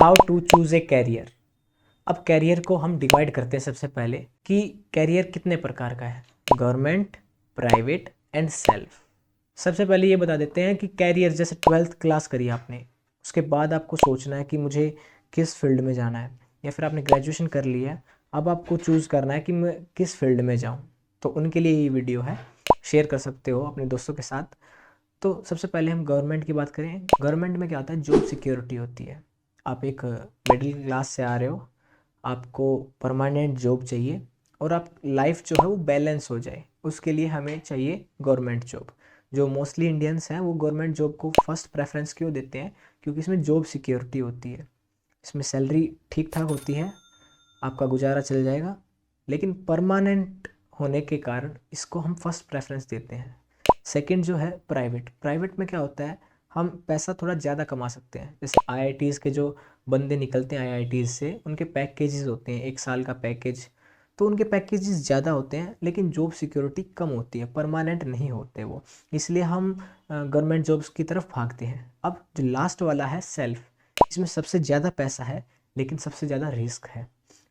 How to choose a career. अब career को हम डिवाइड करते हैं सबसे पहले कि कैरियर कितने प्रकार का है, गवर्नमेंट, प्राइवेट एंड सेल्फ। सबसे पहले ये बता देते हैं कि कैरियर जैसे 12th क्लास करी आपने, उसके बाद आपको सोचना है कि मुझे किस फील्ड में जाना है, या फिर आपने ग्रेजुएशन कर लिया है, अब आपको चूज़ करना है कि मैं किस फील्ड में जाऊँ। तो उनके लिए ये वीडियो है, शेयर कर सकते हो अपने दोस्तों के साथ। तो सबसे पहले हम गवर्नमेंट की बात करें। गवर्नमेंट में क्या होता है, जॉब सिक्योरिटी होती है। आप एक मिडिल क्लास से आ रहे हो, आपको परमानेंट जॉब चाहिए और आप लाइफ जो है वो बैलेंस हो जाए, उसके लिए हमें चाहिए गवर्नमेंट जॉब। जो मोस्टली इंडियंस हैं वो गवर्नमेंट जॉब को फर्स्ट प्रेफरेंस क्यों देते हैं, क्योंकि इसमें जॉब सिक्योरिटी होती है, इसमें सैलरी ठीक ठाक होती है, आपका गुजारा चल जाएगा। लेकिन परमानेंट होने के कारण इसको हम फर्स्ट प्रेफरेंस देते हैं। सेकंड जो है प्राइवेट। प्राइवेट में क्या होता है, हम पैसा थोड़ा ज़्यादा कमा सकते हैं। जैसे आईआईटीज़ के जो बंदे निकलते हैं आईआईटीज़ से, उनके पैकेजेस होते हैं 1 साल का पैकेज, तो उनके पैकेजेस ज़्यादा होते हैं लेकिन जॉब सिक्योरिटी कम होती है, परमानेंट नहीं होते वो, इसलिए हम गवर्नमेंट जॉब्स की तरफ भागते हैं। अब जो लास्ट वाला है सेल्फ, इसमें सबसे ज़्यादा पैसा है लेकिन सबसे ज़्यादा रिस्क है,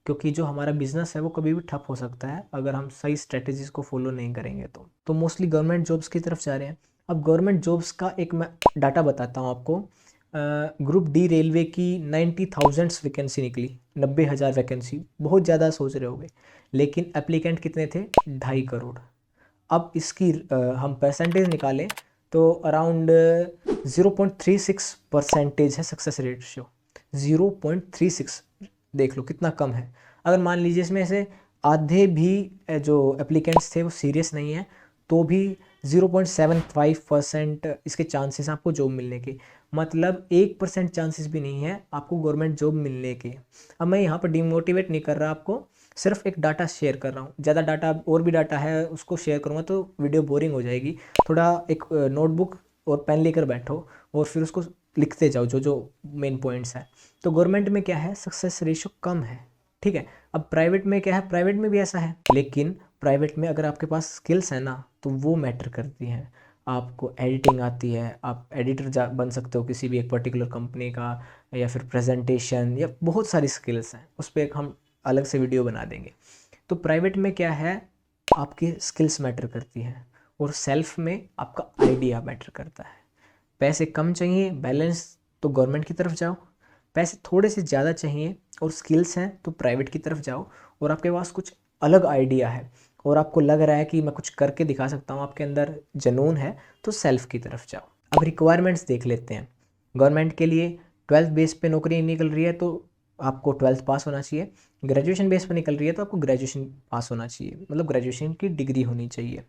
क्योंकि जो हमारा बिजनेस है वो कभी भी ठप हो सकता है अगर हम सही स्ट्रेटेजीज को फॉलो नहीं करेंगे। तो मोस्टली गवर्नमेंट जॉब्स की तरफ जा रहे हैं। अब गवर्नमेंट जॉब्स का एक मैं डाटा बताता हूँ आपको। ग्रुप डी रेलवे की 90,000 वैकेंसी निकली, 90,000 वैकेंसी, बहुत ज़्यादा सोच रहे होगे, लेकिन एप्लीकेंट कितने थे, 2.5 करोड़। अब इसकी हम परसेंटेज निकालें तो अराउंड 0.36% है सक्सेस रेशियो। 0.36, देख लो कितना कम है। अगर मान लीजिए इसमें से आधे भी जो एप्लीकेंट्स थे वो सीरियस नहीं है, तो भी 0.75% इसके चांसेस आपको जॉब मिलने के, मतलब 1% चांसेस भी नहीं है आपको गवर्नमेंट जॉब मिलने के। अब मैं यहाँ पर डिमोटिवेट नहीं कर रहा आपको, सिर्फ एक डाटा शेयर कर रहा हूँ। ज़्यादा डाटा और भी डाटा है उसको शेयर करूँगा तो वीडियो बोरिंग हो जाएगी। थोड़ा एक नोटबुक और पेन लेकर बैठो और फिर उसको लिखते जाओ जो जो मेन पॉइंट्स हैं। तो गवर्नमेंट में क्या है, सक्सेस रेशियो कम है, ठीक है। अब प्राइवेट में क्या है, प्राइवेट में भी ऐसा है, लेकिन प्राइवेट में अगर आपके पास स्किल्स है ना तो वो मैटर करती हैं। आपको एडिटिंग आती है, आप एडिटर बन सकते हो किसी भी एक पर्टिकुलर कंपनी का, या फिर प्रेजेंटेशन, या बहुत सारी स्किल्स हैं, उस पर एक हम अलग से वीडियो बना देंगे। तो प्राइवेट में क्या है, आपकी स्किल्स मैटर करती हैं, और सेल्फ में आपका आइडिया मैटर करता है। पैसे कम चाहिए, बैलेंस, तो गवर्नमेंट की तरफ जाओ। पैसे थोड़े से ज़्यादा चाहिए और स्किल्स हैं तो प्राइवेट की तरफ जाओ। और आपके पास कुछ अलग आइडिया है और आपको लग रहा है कि मैं कुछ करके दिखा सकता हूँ, आपके अंदर जुनून है, तो सेल्फ की तरफ जाओ। अब रिक्वायरमेंट्स देख लेते हैं। गवर्नमेंट के लिए 12th बेस पे नौकरी निकल रही है तो आपको 12th पास होना चाहिए। ग्रेजुएशन बेस पर निकल रही है तो आपको ग्रेजुएशन पास होना चाहिए, मतलब ग्रेजुएशन की डिग्री होनी चाहिए।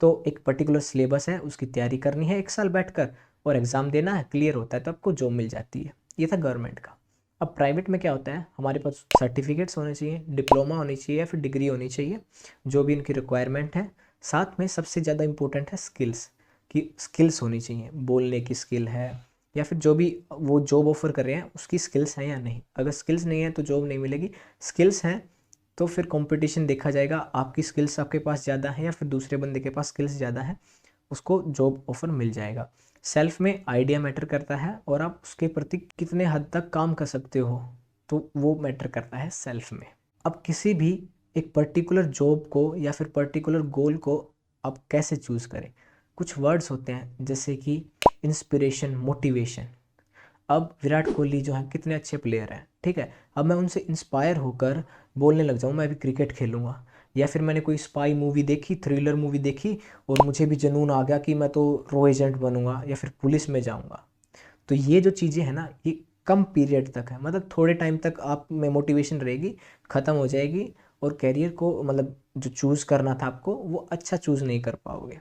तो एक पर्टिकुलर सिलेबस है, उसकी तैयारी करनी है 1 साल बैठकर, और एग्ज़ाम देना है, क्लियर होता है तो आपको जॉब मिल जाती है। ये था गवर्नमेंट का। अब प्राइवेट में क्या होता है, हमारे पास सर्टिफिकेट्स होने चाहिए, डिप्लोमा होनी चाहिए या फिर डिग्री होनी चाहिए, जो भी इनकी रिक्वायरमेंट है। साथ में सबसे ज़्यादा इंपॉर्टेंट है स्किल्स, की स्किल्स होनी चाहिए, बोलने की स्किल है, या फिर जो भी वो जॉब ऑफर कर रहे हैं उसकी स्किल्स हैं या नहीं। अगर स्किल्स नहीं है तो जॉब नहीं मिलेगी, स्किल्स हैं तो फिर कंपटीशन देखा जाएगा, आपकी स्किल्स आपके पास ज़्यादा है या फिर दूसरे बंदे के पास स्किल्स ज़्यादा है, उसको जॉब ऑफर मिल जाएगा। सेल्फ में आइडिया मैटर करता है और आप उसके प्रति कितने हद तक काम कर सकते हो, तो वो मैटर करता है सेल्फ में। अब किसी भी एक पर्टिकुलर जॉब को या फिर पर्टिकुलर गोल को आप कैसे चूज़ करें, कुछ वर्ड्स होते हैं जैसे कि इंस्पिरेशन, मोटिवेशन। अब विराट कोहली जो है कितने अच्छे प्लेयर हैं, ठीक है, अब मैं उनसे इंस्पायर होकर बोलने लग जाऊँ मैं भी क्रिकेट खेलूँगा, या फिर मैंने कोई स्पाई मूवी देखी, थ्रिलर मूवी देखी, और मुझे भी जुनून आ गया कि मैं तो रो एजेंट बनूंगा या फिर पुलिस में जाऊंगा। तो ये जो चीज़ें हैं ना, ये कम पीरियड तक है, मतलब थोड़े टाइम तक आप में मोटिवेशन रहेगी, ख़त्म हो जाएगी, और कैरियर को मतलब जो चूज़ करना था आपको वो अच्छा चूज़ नहीं कर पाओगे।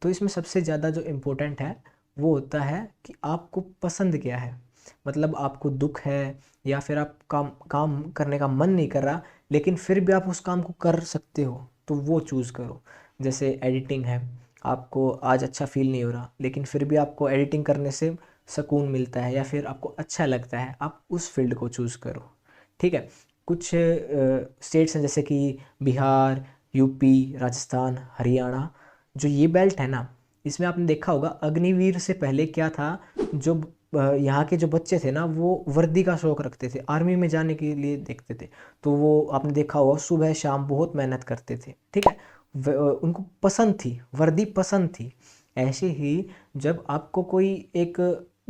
तो इसमें सबसे ज़्यादा जो इम्पोर्टेंट है वो होता है कि आपको पसंद क्या है, मतलब आपको दुख है या फिर आप काम काम करने का मन नहीं कर रहा लेकिन फिर भी आप उस काम को कर सकते हो, तो वो चूज़ करो। जैसे एडिटिंग है, आपको आज अच्छा फील नहीं हो रहा लेकिन फिर भी आपको एडिटिंग करने से सुकून मिलता है या फिर आपको अच्छा लगता है, आप उस फील्ड को चूज़ करो, ठीक है। कुछ स्टेट्स हैं जैसे कि बिहार, यूपी, राजस्थान, हरियाणा, जो ये बेल्ट है ना, इसमें आपने देखा होगा अग्निवीर से पहले क्या था, जो यहाँ के जो बच्चे थे ना वो वर्दी का शौक रखते थे, आर्मी में जाने के लिए देखते थे। तो वो आपने देखा होगा सुबह शाम बहुत मेहनत करते थे, ठीक है। उनको पसंद थी, वर्दी पसंद थी। ऐसे ही जब आपको कोई एक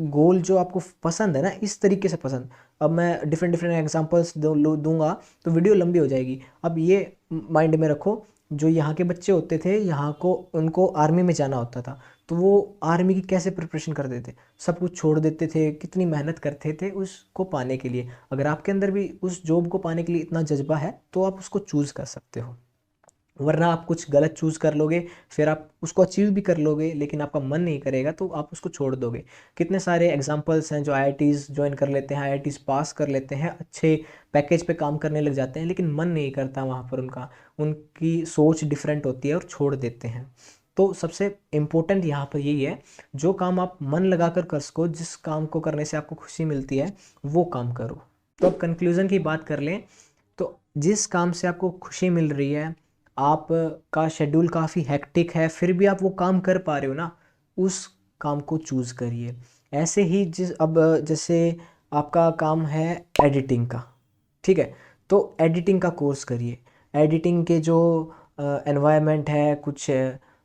गोल जो आपको पसंद है ना, इस तरीके से पसंद, अब मैं डिफरेंट डिफरेंट एग्जांपल्स दूंगा तो वीडियो लंबी हो जाएगी। अब ये माइंड में रखो, जो यहाँ के बच्चे होते थे, यहाँ को उनको आर्मी में जाना होता था, तो वो आर्मी की कैसे प्रिपरेशन करते थे, सब कुछ छोड़ देते थे, कितनी मेहनत करते थे उसको पाने के लिए। अगर आपके अंदर भी उस जॉब को पाने के लिए इतना जज्बा है तो आप उसको चूज़ कर सकते हो, वरना आप कुछ गलत चूज़ कर लोगे, फिर आप उसको अचीव भी कर लोगे लेकिन आपका मन नहीं करेगा तो आप उसको छोड़ दोगे। कितने सारे एग्जांपल्स हैं जो आईआईटीज़ ज्वाइन कर लेते हैं, आईआईटीज़ पास कर लेते हैं, अच्छे पैकेज पे काम करने लग जाते हैं, लेकिन मन नहीं करता वहाँ पर उनका, उनकी सोच डिफरेंट होती है और छोड़ देते हैं। तो सबसे इम्पोर्टेंट यहाँ पर यही है, जो काम आप मन लगा कर सको, जिस काम को करने से आपको खुशी मिलती है वो काम करो। तो अब कंक्लूज़न की बात कर लें तो जिस काम से आपको खुशी मिल रही है, आपका शेड्यूल काफ़ी हेक्टिक है, फिर भी आप वो काम कर पा रहे हो ना, उस काम को चूज़ करिए। ऐसे ही अब जैसे आपका काम है एडिटिंग का, ठीक है, तो एडिटिंग का कोर्स करिए। एडिटिंग के जो एनवायरनमेंट है कुछ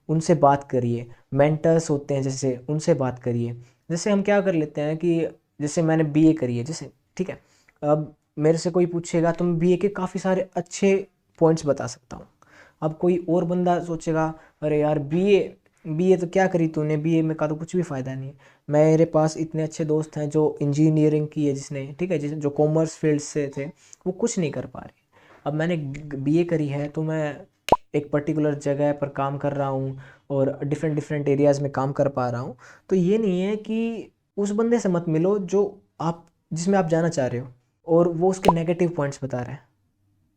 उनसे बात करिए, मेंटर्स होते हैं जैसे उनसे बात करिए। जैसे हम क्या कर लेते हैं कि जैसे मैंने बीए करी है जैसे, ठीक है, अब मेरे से कोई पूछेगा तो मैं बीए के काफ़ी सारे अच्छे पॉइंट्स बता सकता हूँ। अब कोई और बंदा सोचेगा अरे यार बीए बीए तो क्या करी तूने, बीए में का तो कुछ भी फ़ायदा नहीं है। मेरे पास इतने अच्छे दोस्त हैं जो इंजीनियरिंग की है जिसने, ठीक है, जो कॉमर्स फील्ड से थे, वो कुछ नहीं कर पा रहे। अब मैंने बीए करी है तो मैं एक पर्टिकुलर जगह पर काम कर रहा हूँ और डिफरेंट डिफरेंट एरियाज़ में काम कर पा रहा हूँ। तो ये नहीं है कि उस बंदे से मत मिलो जो आप जिसमें आप जाना चाह रहे हो और वो उसके नेगेटिव पॉइंट्स बता रहे हैं,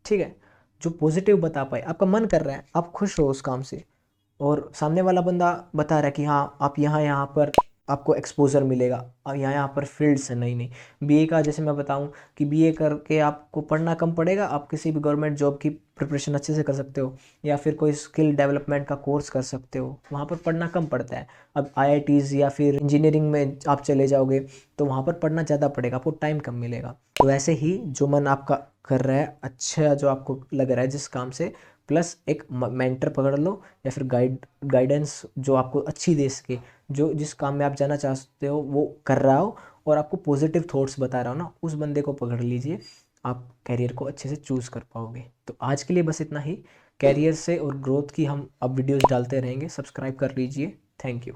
ठीक है। जो पॉजिटिव बता पाए, आपका मन कर रहा है, आप खुश हो उस काम से, और सामने वाला बंदा बता रहा है कि हाँ आप यहाँ यहाँ पर आपको एक्सपोजर मिलेगा, और यहाँ यहाँ पर फील्ड्स हैं नई नई। बीए का जैसे मैं बताऊँ कि बीए करके आपको पढ़ना कम पड़ेगा, आप किसी भी गवर्नमेंट जॉब की प्रिपरेशन अच्छे से कर सकते हो, या फिर कोई स्किल डेवलपमेंट का कोर्स कर सकते हो, वहाँ पर पढ़ना कम पड़ता है। अब आईआईटीज़ या फिर इंजीनियरिंग में आप चले जाओगे तो वहाँ पर पढ़ना ज़्यादा पड़ेगा, आपको टाइम कम मिलेगा। तो वैसे ही जो मन आपका कर रहा है, अच्छा जो आपको लग रहा है जिस काम से, प्लस एक मेंटर पकड़ लो या फिर गाइडेंस जो आपको अच्छी दे सके, जो जिस काम में आप जाना चाहते हो वो कर रहा हो और आपको पॉजिटिव थॉट्स बता रहा हो ना, उस बंदे को पकड़ लीजिए, आप कैरियर को अच्छे से चूज़ कर पाओगे। तो आज के लिए बस इतना ही। कैरियर से और ग्रोथ की हम अब वीडियोस डालते रहेंगे, सब्सक्राइब कर लीजिए। Thank you.